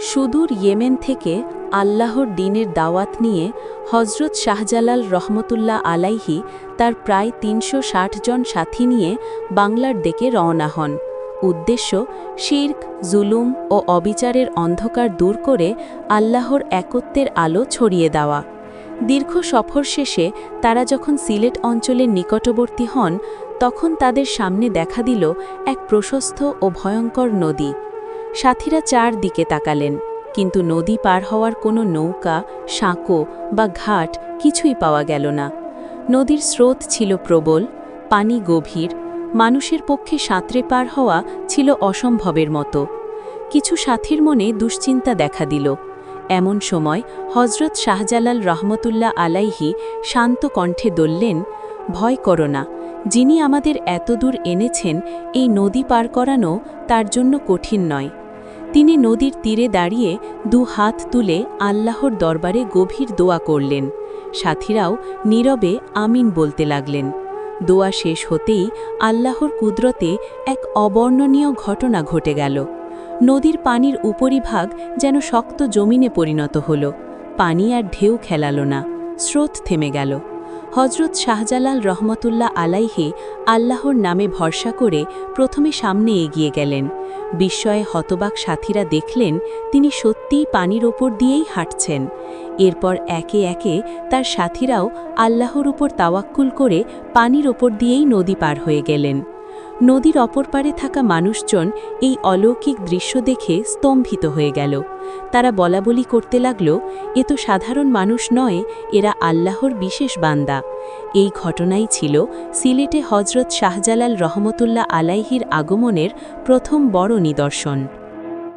সুদূর ইয়েমেন থেকে আল্লাহর দ্বীনের দাওয়াত নিয়ে হজরত শাহজালাল রহমতুল্লাহ আলাইহি তার প্রায় ৩৬০ জন সাথী নিয়ে বাংলার দিকে রওনা হন। উদ্দেশ্য শিরক, জুলুম ও অবিচারের অন্ধকার দূর করে আল্লাহর একত্বের আলো ছড়িয়ে দেওয়া। দীর্ঘ সফর শেষে তারা যখন সিলেট অঞ্চলের নিকটবর্তী হন, তখন তাদের সামনে দেখা দিল এক প্রশস্ত ও ভয়ঙ্কর নদী। সাথীরা চারদিকে তাকালেন, কিন্তু নদী পার হওয়ার কোনো নৌকা, সাঁকো বা ঘাট কিছুই পাওয়া গেল না। নদীর স্রোত ছিল প্রবল, পানি গভীর, মানুষের পক্ষে সাঁতরে পার হওয়া ছিল অসম্ভবের মতো। কিছু সাথীর মনে দুশ্চিন্তা দেখা দিল। এমন সময় হজরত শাহজালাল রহমতুল্লাহ আলাইহি শান্ত কণ্ঠে বললেন, ভয় করো না, যিনি আমাদের এত দূর এনেছেন এই নদী পার করানো তার জন্য কঠিন নয়। তিনি নদীর তীরে দাঁড়িয়ে 2 হাত তুলে আল্লাহর দরবারে গভীর দোয়া করলেন। সাথীরাও নীরবে আমিন বলতে লাগলেন। দোয়া শেষ হতেই আল্লাহর কুদরতে এক অবর্ণনীয় ঘটনা ঘটে গেল। নদীর পানির উপরিভাগ যেন শক্ত জমিনে পরিণত হল। পানি আর ঢেউ খেলালো না, স্রোত থেমে গেল। হজরত শাহজালাল রহমতুল্লাহ আলাইহি আল্লাহর নামে ভরসা করে প্রথমে সামনে এগিয়ে গেলেন। বিস্ময়ে হতবাক সাথীরা দেখলেন তিনি সত্যিই পানির ওপর দিয়েই হাঁটছেন। এরপর একে একে তার সাথীরাও আল্লাহর উপর তাওয়াক্কুল করে পানির ওপর দিয়েই নদী পার হয়ে গেলেন। নদীর অপর পারে থাকা মানুষজন এই অলৌকিক দৃশ্য দেখে স্তম্ভিত হয়ে গেল। তারা বলাবলি করতে লাগল, এ তো সাধারণ মানুষ নয়, এরা আল্লাহর বিশেষ বান্দা। এই ঘটনাই ছিল সিলেটে হজরত শাহজালাল রহমতুল্লাহ আলাইহির আগমনের প্রথম বড় নিদর্শন।